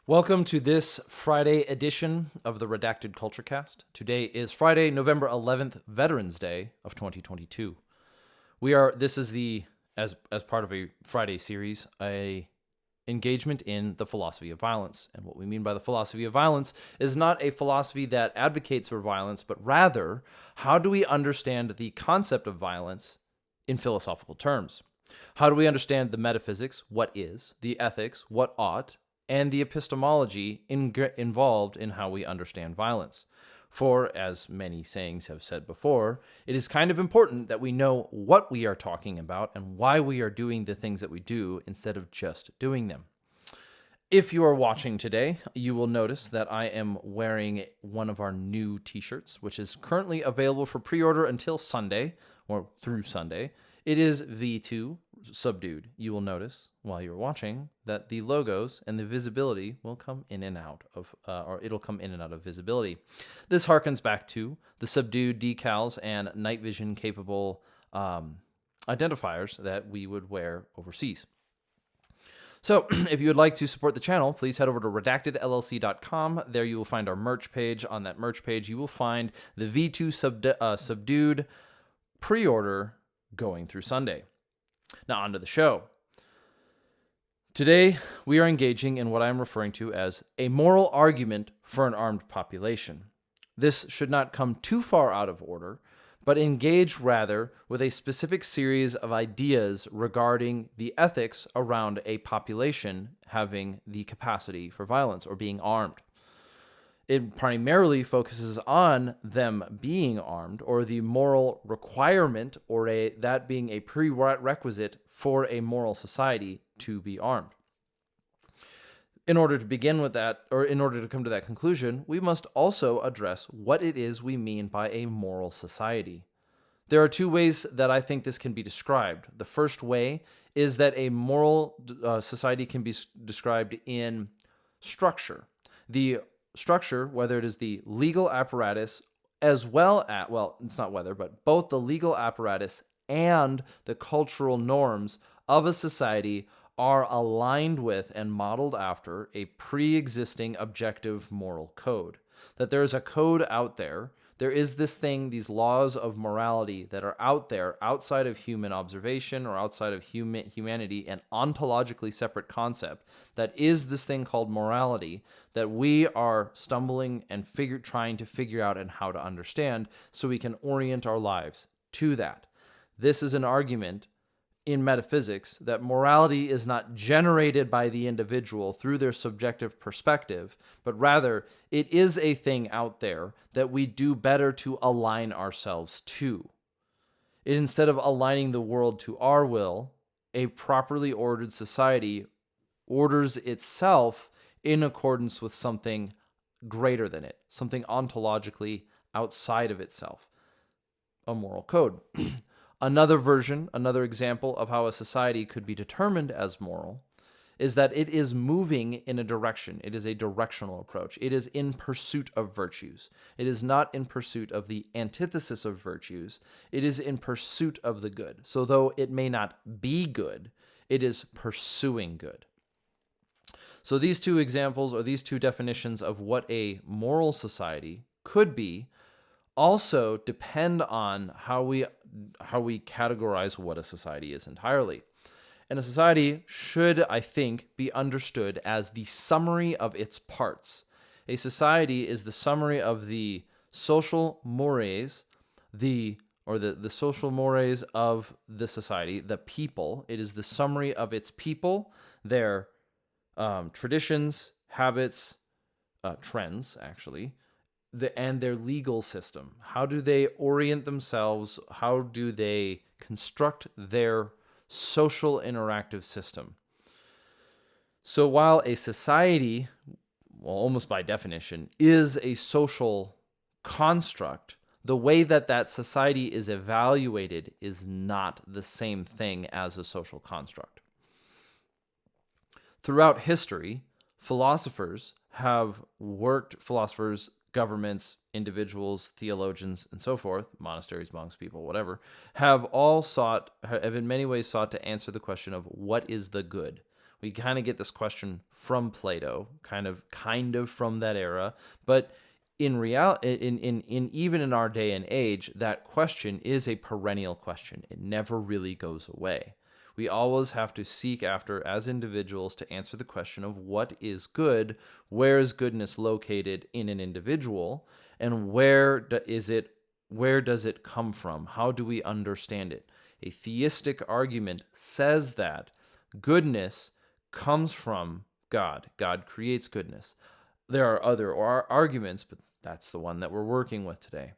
Welcome to this Friday edition of the Redacted Culturecast. Today is Friday, November 11th, Veterans Day of 2022. This is as part of a Friday series, a engagement in the philosophy of violence. And what we mean by the philosophy of violence is not a philosophy that advocates for violence, but rather, how do we understand the concept of violence in philosophical terms? How do we understand the metaphysics, what is, the ethics, what ought, and the epistemology involved in how we understand violence? For, as many sayings have said before, it is kind of important that we know what we are talking about and why we are doing the things that we do instead of just doing them. If you are watching today, you will notice that I am wearing one of our new t-shirts, which is currently available for pre-order until Sunday, or through Sunday. It is V.2 SUBDUED. You will notice while you're watching that the logos and the visibility will come in and out of, it'll come in and out of visibility. This harkens back to the subdued decals and night vision capable identifiers that we would wear overseas. So if you would like to support the channel, please head over to redactedllc.com. There you will find our merch page. On that merch page, you will find the V2 SUBDUED pre-order going through Sunday. Now on to the show. Today, we are engaging in what I am referring to as a moral argument for an armed population. This should not come too far out of order, but engage rather with a specific series of ideas regarding the ethics around a population having the capacity for violence or being armed. It primarily focuses on them being armed, or the moral requirement, or that being a prerequisite for a moral society to be armed. In order to begin with that, or in order to come to that conclusion, we must also address what it is we mean by a moral society. There are two ways that I think this can be described. The first way is that a moral society can be described in structure. The structure, whether it is the legal apparatus as well as, well, it's not whether, but both the legal apparatus and the cultural norms of a society are aligned with and modeled after a pre-existing objective moral code. That there is a code out there. There is this thing, these laws of morality that are out there, outside of human observation or outside of humanity, an ontologically separate concept that is this thing called morality that we are stumbling and trying to figure out and how to understand so we can orient our lives to that. This is an argument in metaphysics that morality is not generated by the individual through their subjective perspective, but rather it is a thing out there that we do better to align ourselves to. Instead of aligning the world to our will, a properly ordered society orders itself in accordance with something greater than it, something ontologically outside of itself, a moral code. Another example of how a society could be determined as moral is that it is moving in a direction. It is a directional approach. It is in pursuit of virtues. It is not in pursuit of the antithesis of virtues. It is in pursuit of the good. So though it may not be good, it is pursuing good. So these two examples, or these two definitions of what a moral society could be, also depend on how we categorize what a society is entirely. And a society should, I think, be understood as the summary of its parts. A society is the summary of the social mores, the social mores of the society, the people. It is the summary of its people, their traditions, habits, trends, actually, and their legal system. How do they orient themselves? How do they construct their social interactive system? So while a society, well, almost by definition, is a social construct, the way that that society is evaluated is not the same thing as a social construct. Throughout history, philosophers, governments, individuals, theologians, and so forth, monasteries, monks, people, whatever, have in many ways sought to answer the question of what is the good? We kind of get this question from Plato, kind of from that era, but in even in our day and age, that question is a perennial question. It never really goes away. We always have to seek after, as individuals, to answer the question of what is good, where is goodness located in an individual, and where does it come from? How do we understand it? A theistic argument says that goodness comes from God. God creates goodness. There are other arguments, but that's the one that we're working with today.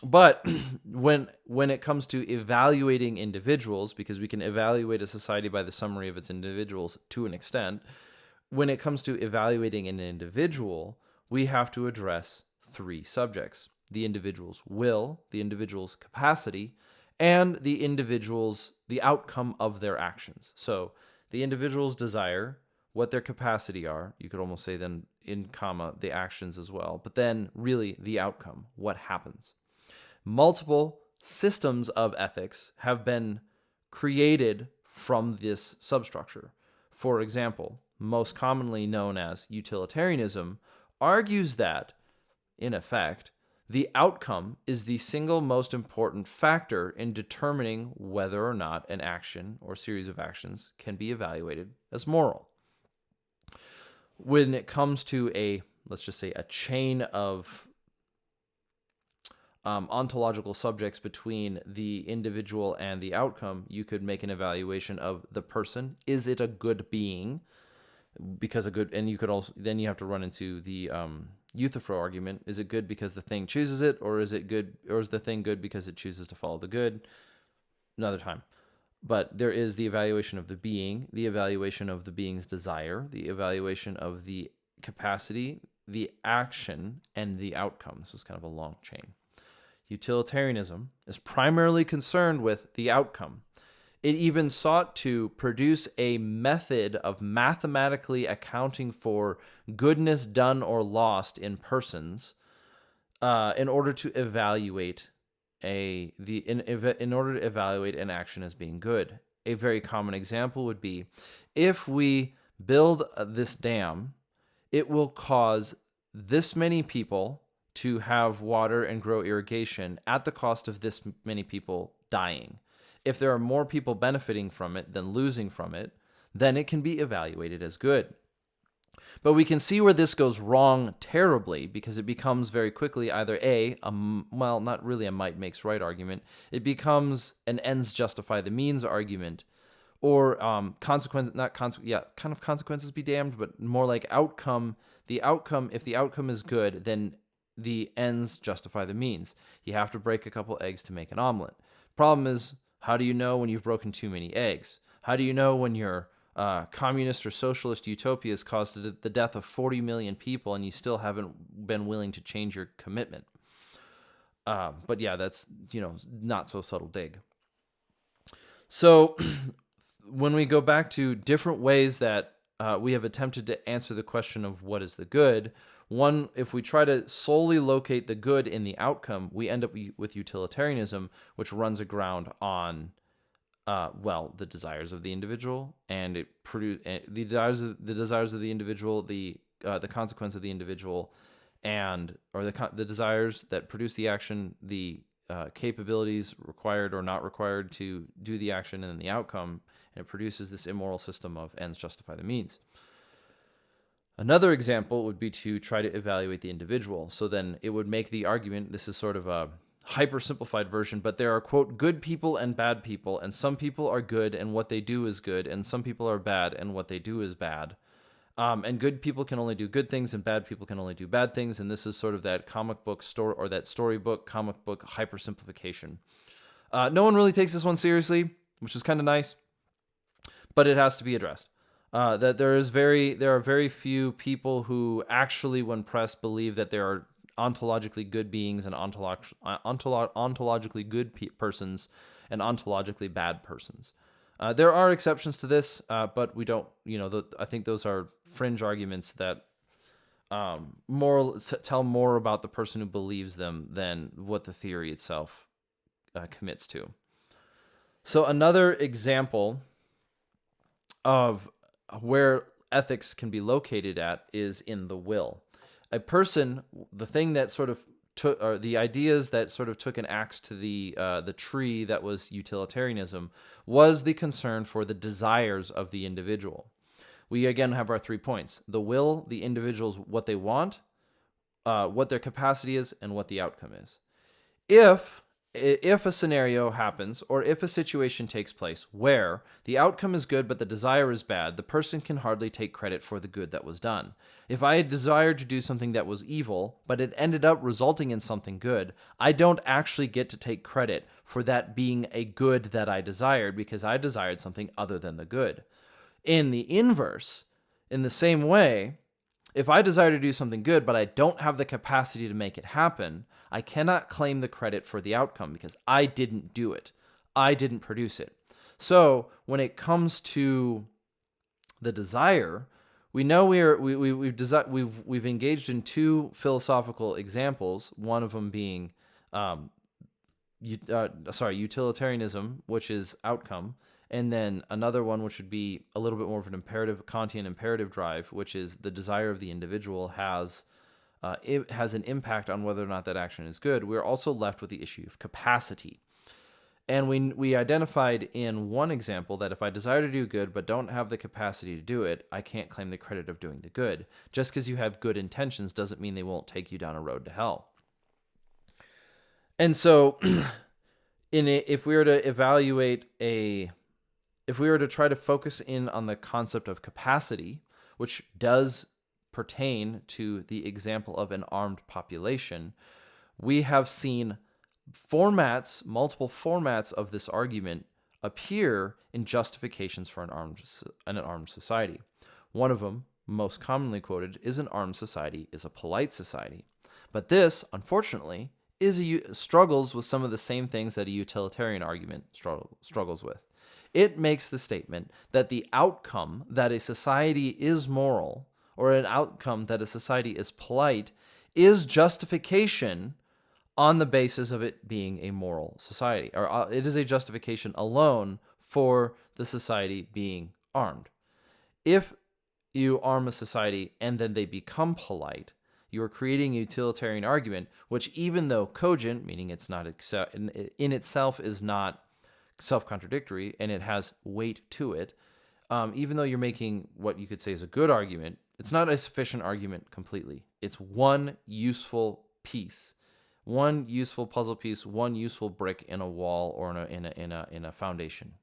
But when it comes to evaluating individuals, because we can evaluate a society by the summary of its individuals to an extent, when it comes to evaluating an individual, we have to address three subjects: the individual's will, the individual's capacity, and the outcome of their actions. So the individual's desire, what their capacity are, you could almost say then in comma, the actions as well, but then really the outcome, what happens. Multiple systems of ethics have been created from this substructure. For example, most commonly known as utilitarianism argues that, in effect, the outcome is the single most important factor in determining whether or not an action or series of actions can be evaluated as moral. When it comes to let's just say, a chain of ontological subjects between the individual and the outcome, you could make an evaluation of the person. Is it a good being? And you could also, then you have to run into the Euthyphro argument. Is it good because the thing chooses it, or is the thing good because it chooses to follow the good? Another time. But there is the evaluation of the being, the evaluation of the being's desire, the evaluation of the capacity, the action, and the outcome. This is kind of a long chain. Utilitarianism is primarily concerned with the outcome. It even sought to produce a method of mathematically accounting for goodness done or lost in persons in order to evaluate in order to evaluate an action as being good. A very common example would be, if we build this dam, it will cause this many people to have water and grow irrigation at the cost of this many people dying. If there are more people benefiting from it than losing from it, then it can be evaluated as good. But we can see where this goes wrong terribly, because it becomes very quickly either not really a might makes right argument. It becomes an ends justify the means argument, or consequences be damned, but more like outcome. If the outcome is good, then the ends justify the means. You have to break a couple eggs to make an omelet. Problem is, how do you know when you've broken too many eggs? How do you know when your communist or socialist utopia has caused the death of 40 million people and you still haven't been willing to change your commitment? But yeah, that's, not so subtle dig. So when we go back to different ways that we have attempted to answer the question of what is the good, one, if we try to solely locate the good in the outcome, we end up with utilitarianism, which runs aground on, the desires of the individual, and the desires of the individual, the consequence of the individual, or the desires that produce the action, the capabilities required or not required to do the action, and then the outcome, and it produces this immoral system of ends justify the means. Another example would be to try to evaluate the individual. So then it would make the argument, this is sort of a hyper-simplified version, but there are, quote, good people and bad people, and some people are good and what they do is good, and some people are bad and what they do is bad. And good people can only do good things and bad people can only do bad things, and this is sort of that comic book story, or that storybook comic book hyper-simplification. No one really takes this one seriously, which is kind of nice, but it has to be addressed. That there are very few people who actually, when pressed, believe that there are ontologically good beings and ontologically good persons and ontologically bad persons. There are exceptions to this, but we don't. I think those are fringe arguments that tell more about the person who believes them than what the theory itself commits to. So another example of where ethics can be located at is in the will. A person, the thing that sort of took, or the ideas that sort of took an axe to the tree that was utilitarianism, was the concern for the desires of the individual. We again have our 3 points: the will, the individuals, what they want, what their capacity is, and what the outcome is. If a scenario happens, or if a situation takes place where the outcome is good but the desire is bad, the person can hardly take credit for the good that was done. If I had desired to do something that was evil, but it ended up resulting in something good, I don't actually get to take credit for that being a good that I desired, because I desired something other than the good. In the inverse, in the same way, if I desire to do something good, but I don't have the capacity to make it happen, I cannot claim the credit for the outcome because I didn't do it. I didn't produce it. So when it comes to the desire, we know we've engaged in 2 philosophical examples. One of them being utilitarianism, which is outcome, and then another one which would be a little bit more of an imperative, Kantian imperative drive, which is the desire of the individual it has an impact on whether or not that action is good. We're also left with the issue of capacity. And we identified in one example that if I desire to do good but don't have the capacity to do it, I can't claim the credit of doing the good. Just because you have good intentions doesn't mean they won't take you down a road to hell. And so if we were to try to focus in on the concept of capacity, which does pertain to the example of an armed population, we have seen multiple formats of this argument appear in justifications for an armed society. One of them, most commonly quoted, is an armed society is a polite society. But this, unfortunately, struggles with some of the same things that a utilitarian argument struggles with. It makes the statement that the outcome that a society is moral, or an outcome that a society is polite, is justification on the basis of it being a moral society, or it is a justification alone for the society being armed. If you arm a society and then they become polite, you are creating a utilitarian argument, which, even though cogent, meaning it's not in itself is not self-contradictory and it has weight to it, even though you're making what you could say is a good argument, it's not a sufficient argument completely. It's one useful piece, one useful puzzle piece, one useful brick in a wall or in a foundation.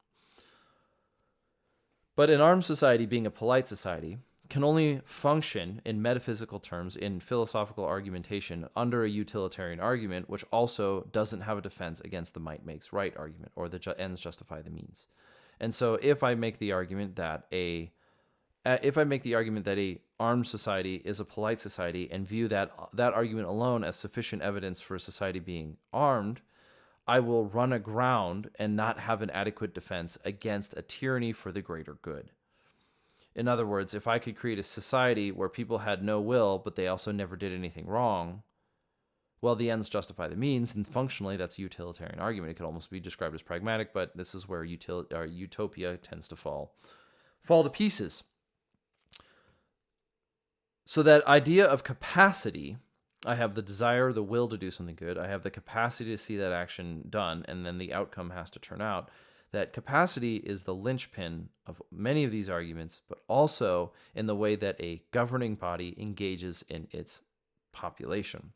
But an armed society, being a polite society, can only function in metaphysical terms, in philosophical argumentation, under a utilitarian argument, which also doesn't have a defense against the might makes right argument, or the ends justify the means. And so if I make the argument that a armed society is a polite society and view that argument alone as sufficient evidence for a society being armed, I will run aground and not have an adequate defense against a tyranny for the greater good. In other words, if I could create a society where people had no will, but they also never did anything wrong, well, the ends justify the means, and functionally that's a utilitarian argument. It could almost be described as pragmatic, but this is where utopia tends to fall to pieces. So that idea of capacity, I have the desire, the will to do something good, I have the capacity to see that action done, and then the outcome has to turn out. That capacity is the linchpin of many of these arguments, but also in the way that a governing body engages in its population.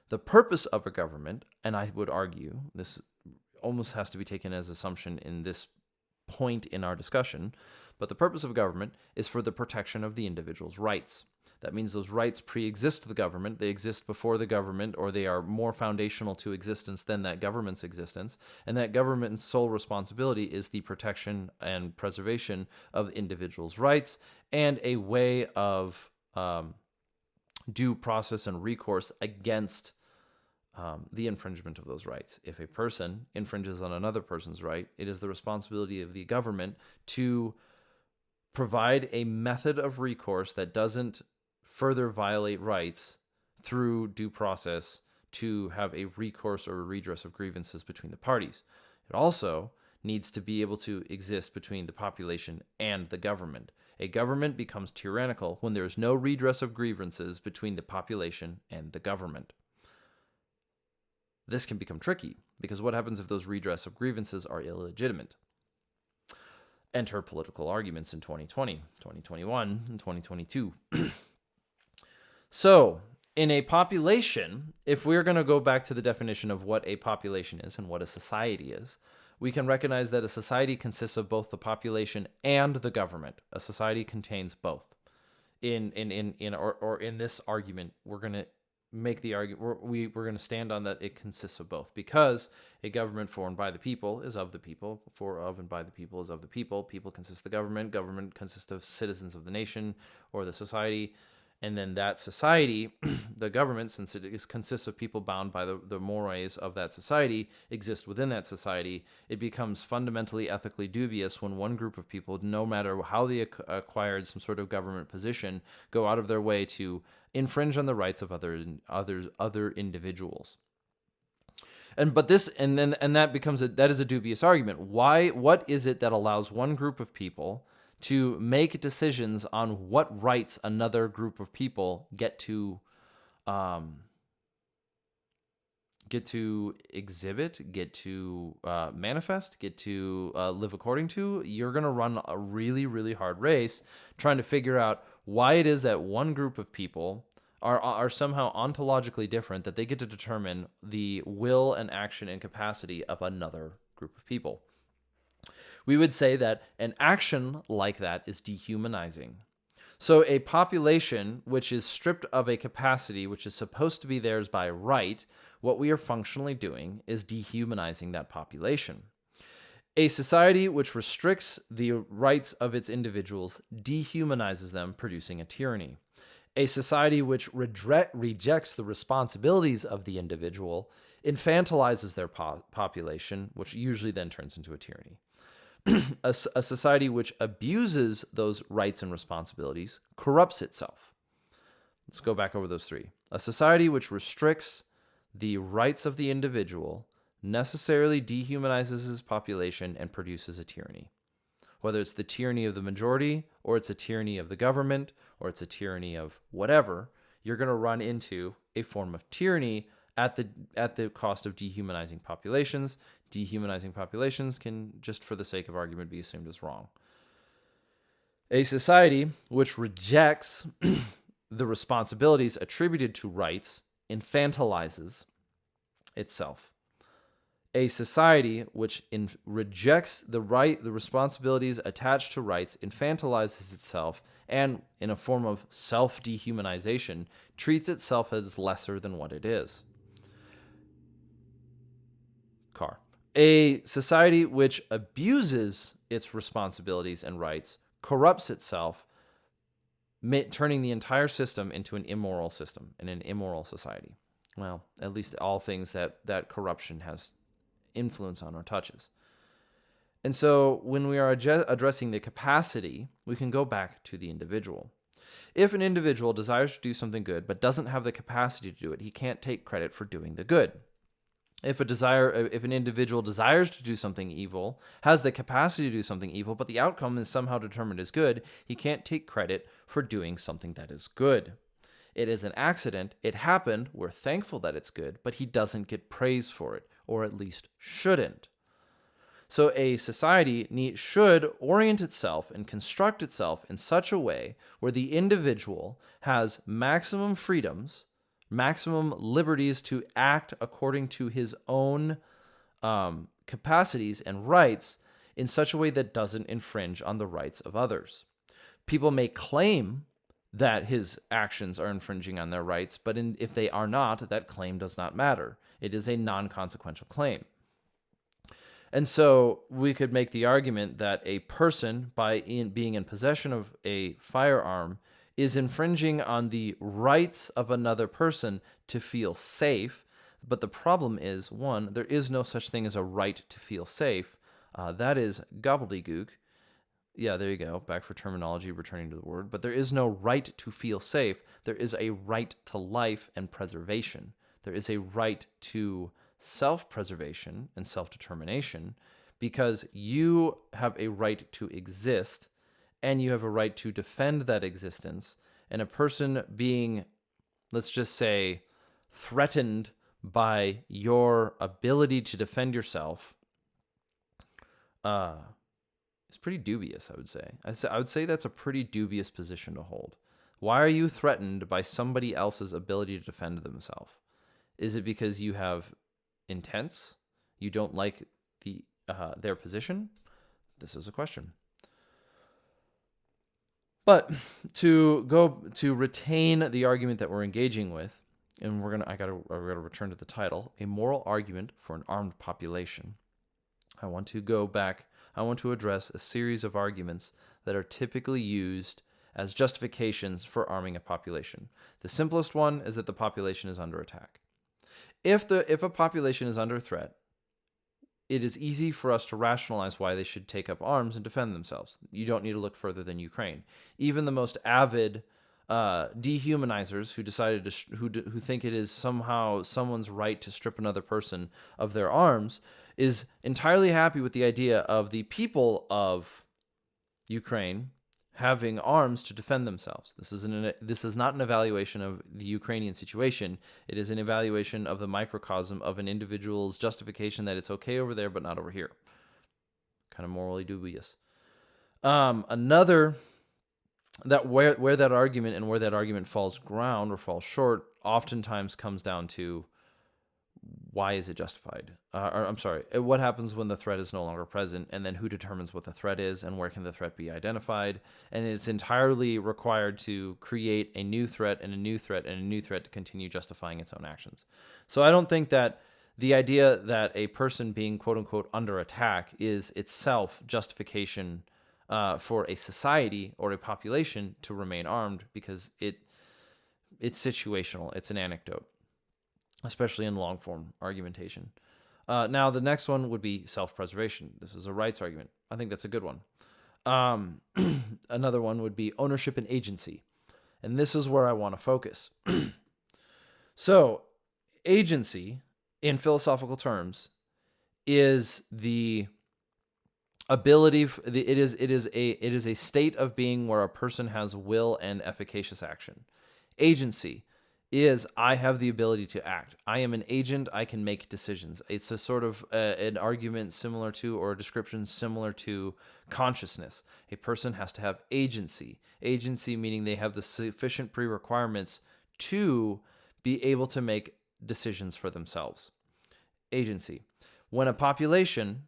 The purpose of a government, and I would argue, this almost has to be taken as assumption in this point in our discussion, but the purpose of government is for the protection of the individual's rights. That means those rights pre-exist the government, they exist before the government, or they are more foundational to existence than that government's existence, and that government's sole responsibility is the protection and preservation of individuals' rights and a way of due process and recourse against the infringement of those rights. If a person infringes on another person's right, it is the responsibility of the government to provide a method of recourse that doesn't further violate rights through due process to have a recourse or a redress of grievances between the parties. It also needs to be able to exist between the population and the government. A government becomes tyrannical when there is no redress of grievances between the population and the government. This can become tricky, because what happens if those redress of grievances are illegitimate? Enter political arguments in 2020, 2021, and 2022. So, in a population, if we're going to go back to the definition of what a population is and what a society is, we can recognize that a society consists of both the population and the government. A society contains both. In this argument, we're going to make the argument, we're going to stand on that it consists of both, because a government for and by the people is of the people, for of and by the people is of the people. People consist of the government. Government consists of citizens of the nation or the society. And then that society, the government, since it consists of people bound by the mores of that society, exist within that society. It becomes fundamentally ethically dubious when one group of people, no matter how they acquired some sort of government position, go out of their way to infringe on the rights of other individuals. That is a dubious argument. What is it that allows one group of people to make decisions on what rights another group of people get to exhibit, get to manifest, get to live according to? You're going to run a really, really hard race trying to figure out why it is that one group of people are somehow ontologically different, that they get to determine the will and action and capacity of another group of people. We would say that an action like that is dehumanizing. So a population which is stripped of a capacity which is supposed to be theirs by right, what we are functionally doing is dehumanizing that population. A society which restricts the rights of its individuals dehumanizes them, producing a tyranny. A society which rejects the responsibilities of the individual infantilizes their population, which usually then turns into a tyranny. A society which abuses those rights and responsibilities corrupts itself. Let's go back over those three. A society which restricts the rights of the individual necessarily dehumanizes its population and produces a tyranny. Whether it's the tyranny of the majority, or it's a tyranny of the government, or it's a tyranny of whatever, you're going to run into a form of tyranny at the cost of dehumanizing populations. Dehumanizing populations can, just for the sake of argument, be assumed as wrong. A society which rejects the responsibilities attributed to rights infantilizes itself. A society which rejects the responsibilities attached to rights infantilizes itself, and in a form of self-dehumanization, treats itself as lesser than what it is. A society which abuses its responsibilities and rights corrupts itself, turning the entire system into an immoral system and an immoral society. Well, at least all things that corruption has influence on or touches. And so when we are addressing the capacity, we can go back to the individual. If an individual desires to do something good but doesn't have the capacity to do it, he can't take credit for doing the good. If an individual desires to do something evil, has the capacity to do something evil, but the outcome is somehow determined as good, he can't take credit for doing something that is good. It is an accident. It happened. We're thankful that it's good, but he doesn't get praise for it, or at least shouldn't. So a society should orient itself and construct itself in such a way where the individual has maximum freedoms, maximum liberties to act according to his own capacities and rights in such a way that doesn't infringe on the rights of others. People may claim that his actions are infringing on their rights, but if they are not, that claim does not matter. It is a non-consequential claim. And so we could make the argument that a person, being in possession of a firearm, is infringing on the rights of another person to feel safe. But the problem is, one, there is no such thing as a right to feel safe. That is gobbledygook. Yeah, there you go. Back for terminology, returning to the word. But there is no right to feel safe. There is a right to life and preservation. There is a right to self-preservation and self-determination, because you have a right to exist and you have a right to defend that existence. And a person being, let's just say, threatened by your ability to defend yourself is pretty dubious, I would say. I would say that's a pretty dubious position to hold. Why are you threatened by somebody else's ability to defend themselves? Is it because you have intents? You don't like their position? This is a question. But to retain the argument that we're engaging with, and I gotta return to the title, a moral argument for an armed population. I want to go back. I want to address a series of arguments that are typically used as justifications for arming a population. The simplest one is that the population is under attack. If a population is under threat, it is easy for us to rationalize why they should take up arms and defend themselves. You don't need to look further than Ukraine. Even the most avid dehumanizers who think it is somehow someone's right to strip another person of their arms is entirely happy with the idea of the people of Ukraine having arms to defend themselves. This is not an evaluation of the Ukrainian situation. It is an evaluation of the microcosm of an individual's justification that it's okay over there but not over here. Kind of morally dubious. Another that where that argument falls ground or falls short oftentimes comes down to why is it justified? What happens when the threat is no longer present, and then who determines what the threat is, and where can the threat be identified? And it's entirely required to create a new threat and a new threat and a new threat to continue justifying its own actions. So I don't think that the idea that a person being quote unquote under attack is itself justification for a society or a population to remain armed, because it's situational. It's an anecdote, especially in long-form argumentation. Now, the next one would be self-preservation. This is a rights argument. I think that's a good one. Another one would be ownership and agency. And this is where I want to focus. So, agency, in philosophical terms, is the ability. It is a state of being where a person has will and efficacious action. Agency is I have the ability to act. I am an agent. I can make decisions. It's a sort of an argument similar to, or a description similar to, consciousness. A person has to have agency. Agency meaning they have the sufficient pre-requirements to be able to make decisions for themselves. Agency. When a population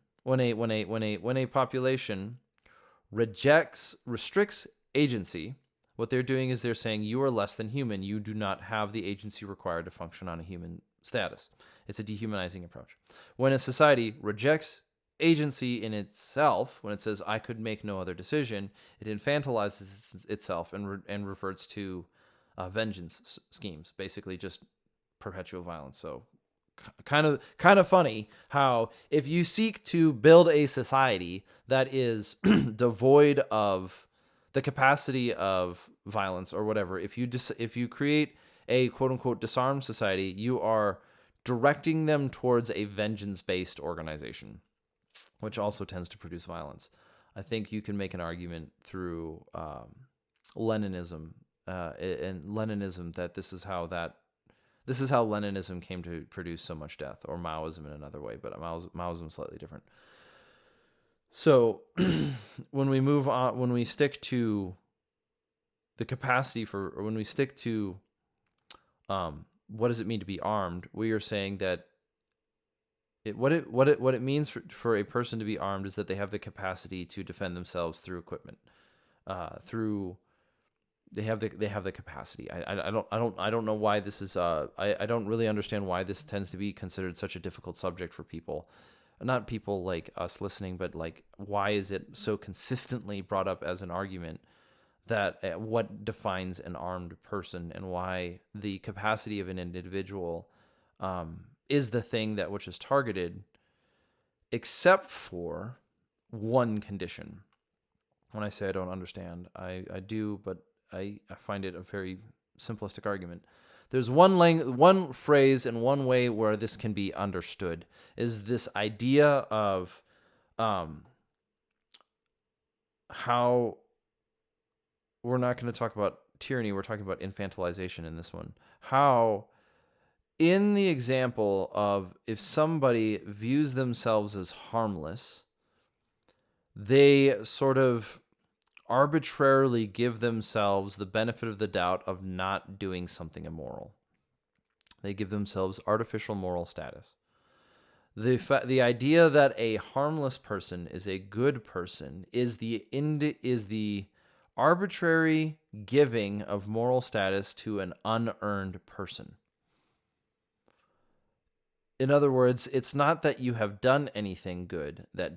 restricts agency, what they're doing is they're saying you are less than human. You do not have the agency required to function on a human status. It's a dehumanizing approach. When a society rejects agency in itself, when it says I could make no other decision, it infantilizes itself and reverts to vengeance schemes, basically just perpetual violence. So kind of funny how if you seek to build a society that is devoid of the capacity of violence or whatever, if you create a quote-unquote disarmed society, you are directing them towards a vengeance-based organization, which also tends to produce violence. I think you can make an argument through Leninism and Leninism that this is how Leninism came to produce so much death, or Maoism in another way, but Maoism is slightly different. So when we stick to the capacity when we stick to what does it mean to be armed, we are saying that what it means for a person to be armed is that they have the capacity to defend themselves through equipment, they have the capacity. I don't know why this is I don't really understand why this tends to be considered such a difficult subject for people. Not people like us listening, but like, why is it so consistently brought up as an argument that what defines an armed person, and why the capacity of an individual is the thing which is targeted, except for one condition. When I say I don't understand, I do, but I find it a very simplistic argument. There's one phrase and one way where this can be understood, is this idea of how we're not going to talk about tyranny, we're talking about infantilization in this one. How, in the example of if somebody views themselves as harmless, they sort of arbitrarily give themselves the benefit of the doubt of not doing something immoral. They give themselves artificial moral status. The idea that a harmless person is a good person is the arbitrary giving of moral status to an unearned person. In other words, it's not that you have done anything good that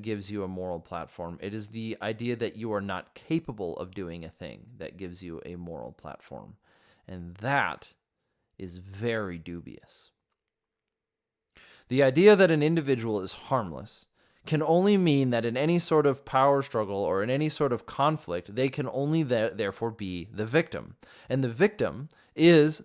gives you a moral platform. It is the idea that you are not capable of doing a thing that gives you a moral platform. And that is very dubious. The idea that an individual is harmless can only mean that in any sort of power struggle or in any sort of conflict, they can only therefore be the victim. And the victim is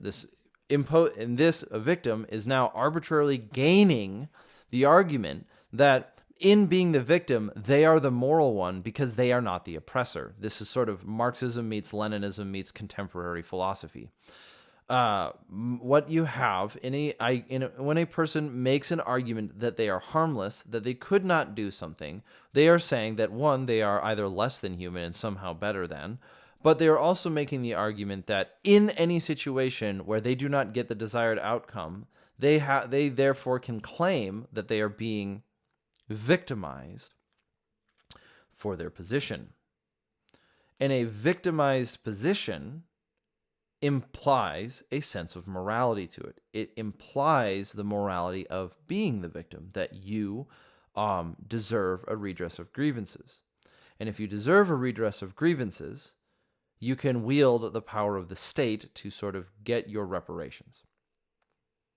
a victim is now arbitrarily gaining the argument that in being the victim, they are the moral one because they are not the oppressor. This is sort of Marxism meets Leninism meets contemporary philosophy. What you have when a person makes an argument that they are harmless, that they could not do something, they are saying that one, they are either less than human and somehow better than, but they are also making the argument that in any situation where they do not get the desired outcome, they therefore can claim that they are being victimized for their position. And a victimized position implies a sense of morality to it. It implies the morality of being the victim, that you deserve a redress of grievances. And if you deserve a redress of grievances, you can wield the power of the state to sort of get your reparations.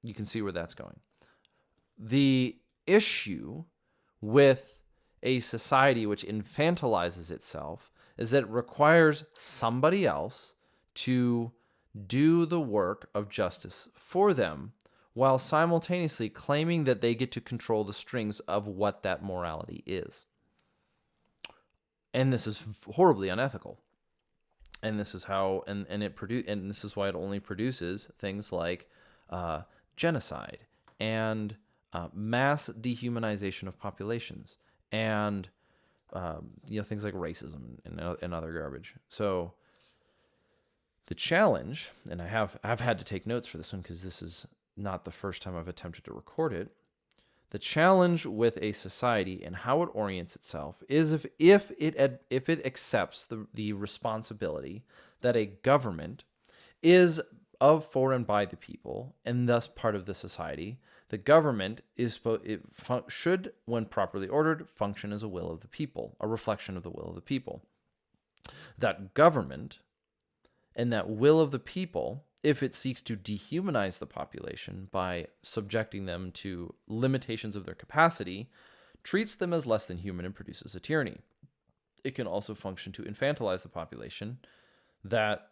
You can see where that's going. The issue with a society which infantilizes itself is that it requires somebody else to do the work of justice for them while simultaneously claiming that they get to control the strings of what that morality is. And this is horribly unethical. And this is how, and this is why it only produces things like genocide and mass dehumanization of populations and things like racism and other garbage. So the challenge, and I've had to take notes for this one because this is not the first time I've attempted to record it. The challenge with a society and how it orients itself is if it accepts the responsibility that a government is of, for, and by the people, and thus part of the society. The government should, when properly ordered, function as a will of the people, a reflection of the will of the people. That government and that will of the people, if it seeks to dehumanize the population by subjecting them to limitations of their capacity, treats them as less than human and produces a tyranny. It can also function to infantilize the population that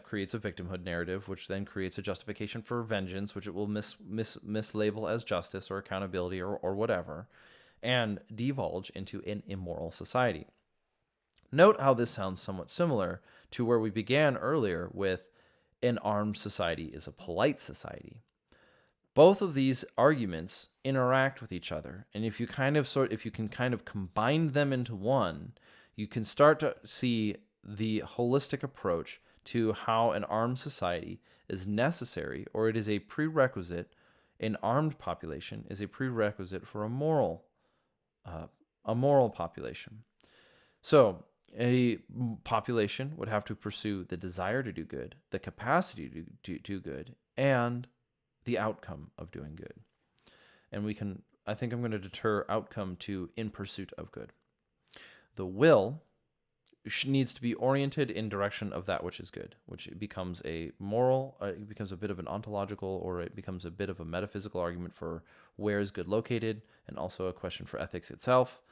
creates a victimhood narrative, which then creates a justification for vengeance, which it will mislabel as justice or accountability or whatever, and divulge into an immoral society. Note how this sounds somewhat similar to where we began earlier with an armed society is a polite society. Both of these arguments interact with each other, and if you can kind of combine them into one, you can start to see the holistic approach to how an armed society is necessary, or it is a prerequisite. An armed population is a prerequisite for a moral population. So a population would have to pursue the desire to do good, the capacity to do good, and the outcome of doing good. And I think I'm going to deter outcome to in pursuit of good. The will needs to be oriented in direction of that which is good, which becomes a moral, it becomes a bit of an ontological, or it becomes a bit of a metaphysical argument for where is good located, and also a question for ethics itself.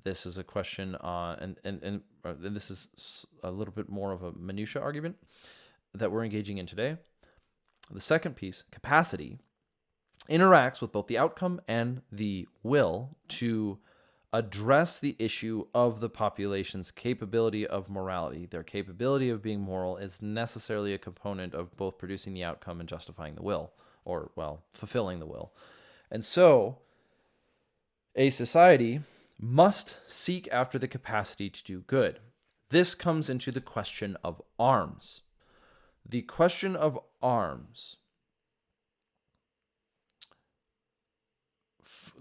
This is a question, and this is a little bit more of a minutia argument that we're engaging in today. The second piece, capacity, interacts with both the outcome and the will to address the issue of the population's capability of morality. Their capability of being moral is necessarily a component of both producing the outcome and justifying the will, or, well, fulfilling the will. And so, a society must seek after the capacity to do good. This comes into the question of arms. The question of arms.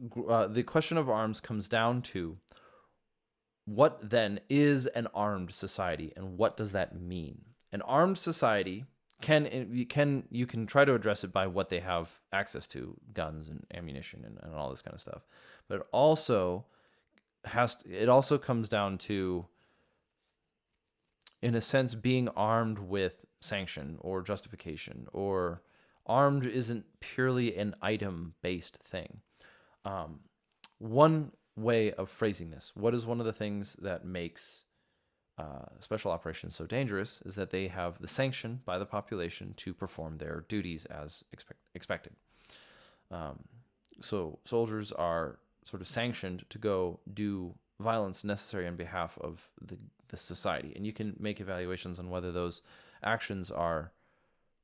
The question of arms comes down to what then is an armed society, and what does that mean? An armed society you can try to address it by what they have access to, guns and ammunition and all this kind of stuff, but it also comes down to, in a sense, being armed with sanction or justification, or armed isn't purely an item-based thing. One way of phrasing this, what is one of the things that makes special operations so dangerous, is that they have the sanction by the population to perform their duties as expected. So soldiers are sort of sanctioned to go do violence necessary on behalf of the society, and you can make evaluations on whether those actions are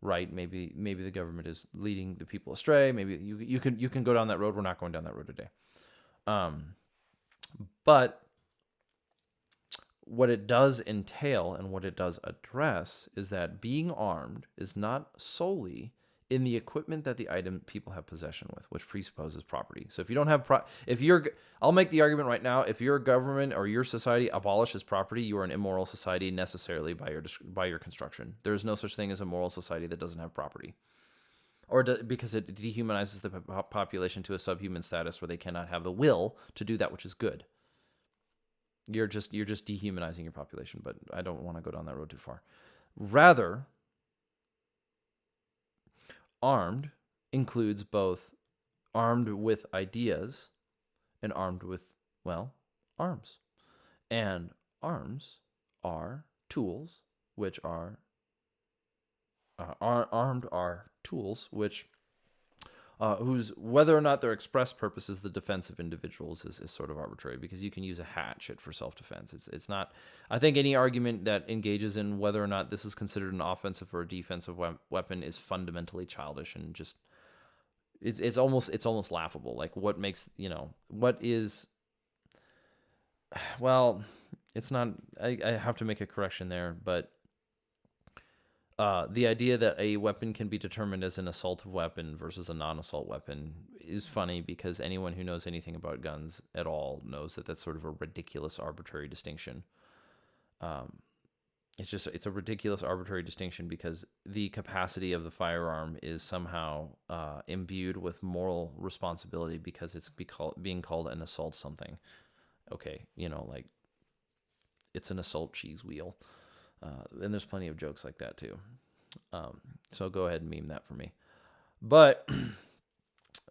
right. Maybe the government is leading the people astray. Maybe you can go down that road. We're not going down that road today. But what it does entail and what it does address is that being armed is not solely in the equipment that the item people have possession with, which presupposes property. So if you don't have I'll make the argument right now, if your government or your society abolishes property, you are an immoral society necessarily by your construction. There is no such thing as a moral society that doesn't have property, because it dehumanizes the population to a subhuman status where they cannot have the will to do that which is good. You're just dehumanizing your population, but I don't want to go down that road too far. Rather, armed includes both armed with ideas and armed with, well, arms. And arms are tools, which are armed are tools which whose whether or not their express purpose is the defense of individuals is sort of arbitrary, because you can use a hatchet for self-defense. It's not. I think any argument that engages in whether or not this is considered an offensive or a defensive weapon is fundamentally childish, and just it's almost laughable. Like, what makes, what is, well, it's not. I have to make a correction there, but the idea that a weapon can be determined as an assault weapon versus a non-assault weapon is funny, because anyone who knows anything about guns at all knows that that's sort of a ridiculous, arbitrary distinction. It's a ridiculous, arbitrary distinction, because the capacity of the firearm is somehow imbued with moral responsibility because it's being called an assault something. Okay, like it's an assault cheese wheel. And there's plenty of jokes like that too. So go ahead and meme that for me. But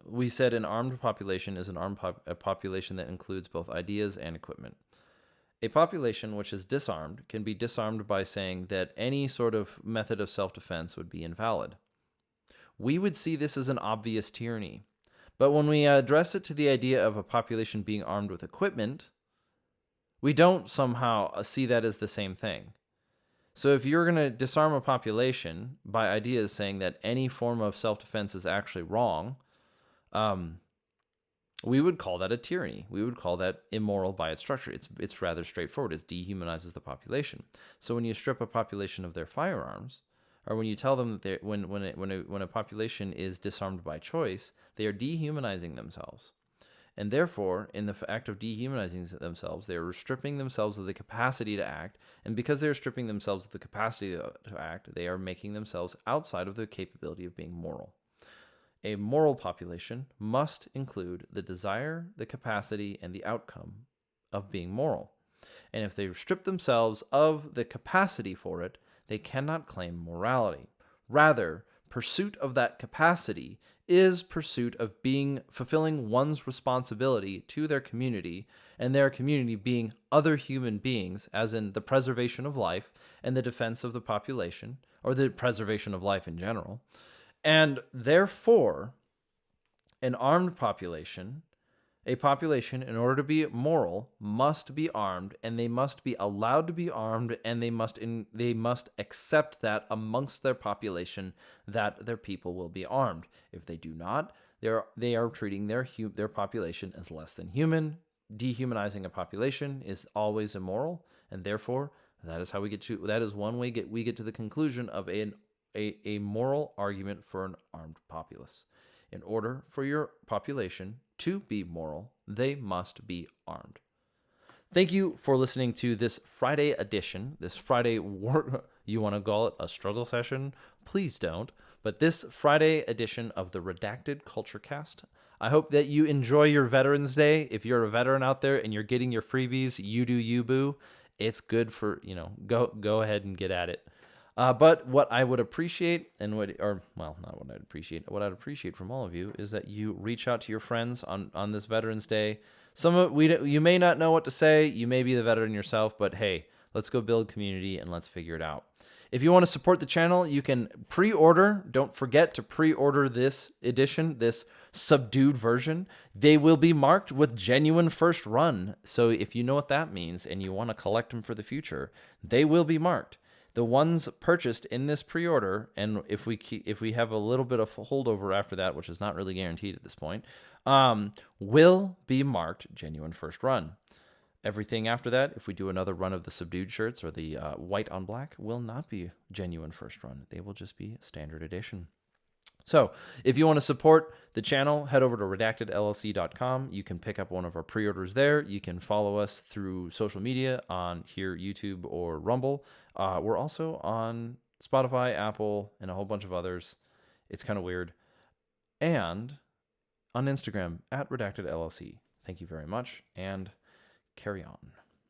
we said an armed population is a population that includes both ideas and equipment. A population which is disarmed can be disarmed by saying that any sort of method of self-defense would be invalid. We would see this as an obvious tyranny. But when we address it to the idea of a population being armed with equipment, we don't somehow see that as the same thing. So if you're going to disarm a population by ideas saying that any form of self-defense is actually wrong, we would call that a tyranny. We would call that immoral by its structure. It's rather straightforward. It dehumanizes the population. So when you strip a population of their firearms, or when you tell them that when a population is disarmed by choice, they are dehumanizing themselves. And therefore, in the act of dehumanizing themselves, they are stripping themselves of the capacity to act. And because they are stripping themselves of the capacity to act, they are making themselves outside of the capability of being moral. A moral population must include the desire, the capacity, and the outcome of being moral. And if they strip themselves of the capacity for it, they cannot claim morality. Rather, pursuit of that capacity is pursuit of fulfilling one's responsibility to their community, and their community being other human beings, as in the preservation of life and the defense of the population, or the preservation of life in general. And therefore, An armed population, a population, in order to be moral, must be armed, and they must be allowed to be armed, and they must accept that amongst their population that their people will be armed. If they do not, they are treating their population as less than human. Dehumanizing a population is always immoral, and therefore that is how we get to one way we get to the conclusion of a moral argument for an armed populace. In order for your population to be moral, they must be armed. Thank you for listening to this Friday edition, this Friday you want to call it a struggle session? Please don't. But this Friday edition of the Redacted Culture Cast. I hope that you enjoy your Veterans Day. If you're a veteran out there and you're getting your freebies, you do you, boo. It's good for, go ahead and get at it. But what I would appreciate, what I'd appreciate from all of you is that you reach out to your friends on this Veterans Day. You may not know what to say. You may be the veteran yourself, but hey, let's go build community and let's figure it out. If you want to support the channel, you can pre-order. Don't forget to pre-order this edition, this subdued version. They will be marked with genuine first run. So if you know what that means and you want to collect them for the future, they will be marked. The ones purchased in this pre-order, and if we have a little bit of holdover after that, which is not really guaranteed at this point, will be marked genuine first run. Everything after that, if we do another run of the subdued shirts or the white on black, will not be genuine first run. They will just be standard edition. So if you want to support the channel, head over to redactedllc.com. You can pick up one of our pre-orders there. You can follow us through social media on here, YouTube, or Rumble. We're also on Spotify, Apple, and a whole bunch of others. It's kind of weird. And on Instagram, @redactedllc. Thank you very much, and carry on.